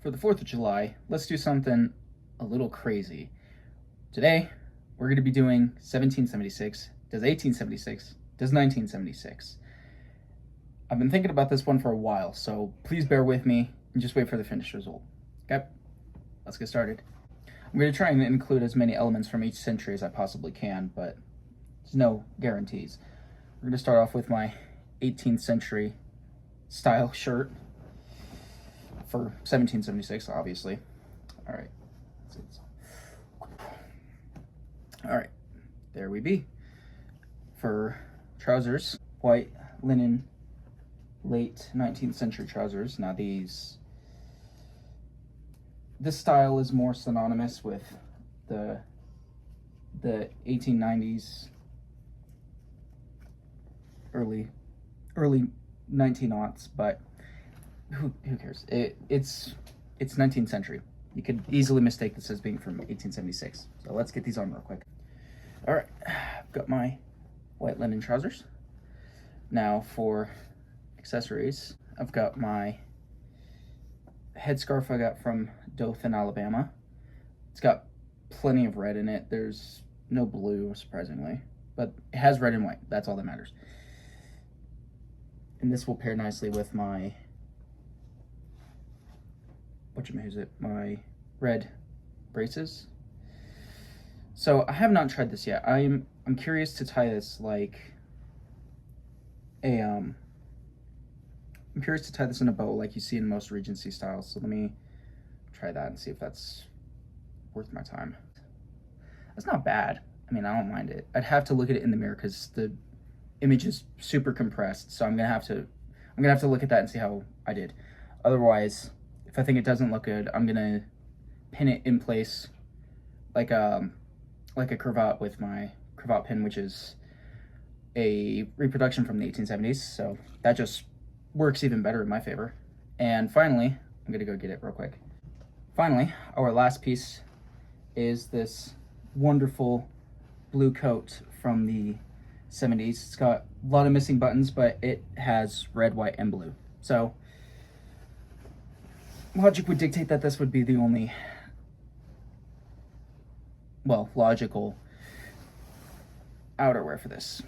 For the 4th of July, let's do something a little crazy. Today, we're going to be doing 1776, does 1876, does 1976. I've been thinking about this one for a while, so please bear with me and just wait for the finished result. Okay, let's get started. I'm going to try and include as many elements from each century as I possibly can, but there's no guarantees. We're going to start off with my 18th century style shirt for 1776, obviously. All right. All right, there we be. For trousers, white linen, late 19th century trousers. Now this style is more synonymous with the 1890s, early 1900s, but who cares? It's 19th century. You could easily mistake this as being from 1876. So let's get these on real quick. All right, I've got my white linen trousers. Now for accessories, I've got my headscarf I got from Dothan, Alabama. It's got plenty of red in it. There's no blue, surprisingly, but it has red and white. That's all that matters. And this will pair nicely with my my red braces. So I have not tried this yet. I'm curious to tie this like a I'm curious to tie this in a bow like you see in most Regency styles. So let me try that and see if that's worth my time. That's not bad. I mean, I don't mind it. I'd have to look at it in the mirror because the image is super compressed. So I'm gonna have to look at that and see how I did. Otherwise, if I think it doesn't look good, I'm gonna pin it in place like a cravat with my cravat pin, which is a reproduction from the 1870s. So that just works even better in my favor. And finally, I'm gonna go get it real quick. Finally, our last piece is this wonderful blue coat from the 70s. It's got a lot of missing buttons, but it has red, white, and blue. So logic would dictate that this would be the only, well, logical outerwear for this.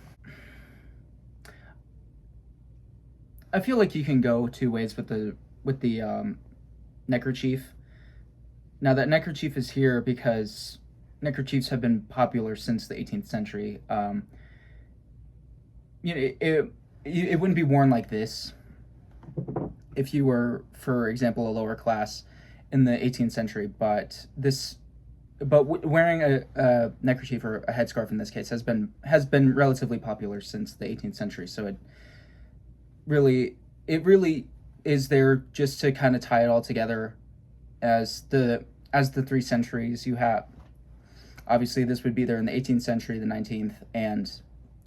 I feel like you can go two ways with the neckerchief. Now that neckerchief is here because neckerchiefs have been popular since the 18th century. It wouldn't be worn like this if you were, for example, a lower class in the 18th century, but wearing a neckerchief or a headscarf in this case has been relatively popular since the 18th century. So it really is there just to kind of tie it all together as the three centuries you have. Obviously, this would be there in the 18th century, the 19th, and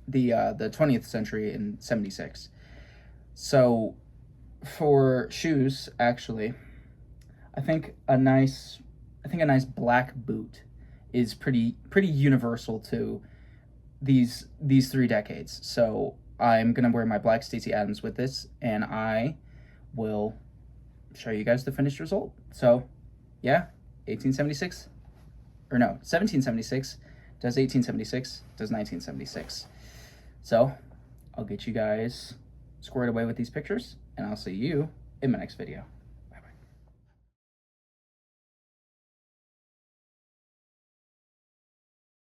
the 20th century in 76. So for shoes, actually, I think a nice black boot is pretty universal to these 3 decades. So I'm gonna wear my black Stacey Adams with this, and I will show you guys the finished result. So yeah, 1776 does 1876, does 1976. So I'll get you guys squared away with these pictures, and I'll see you in my next video.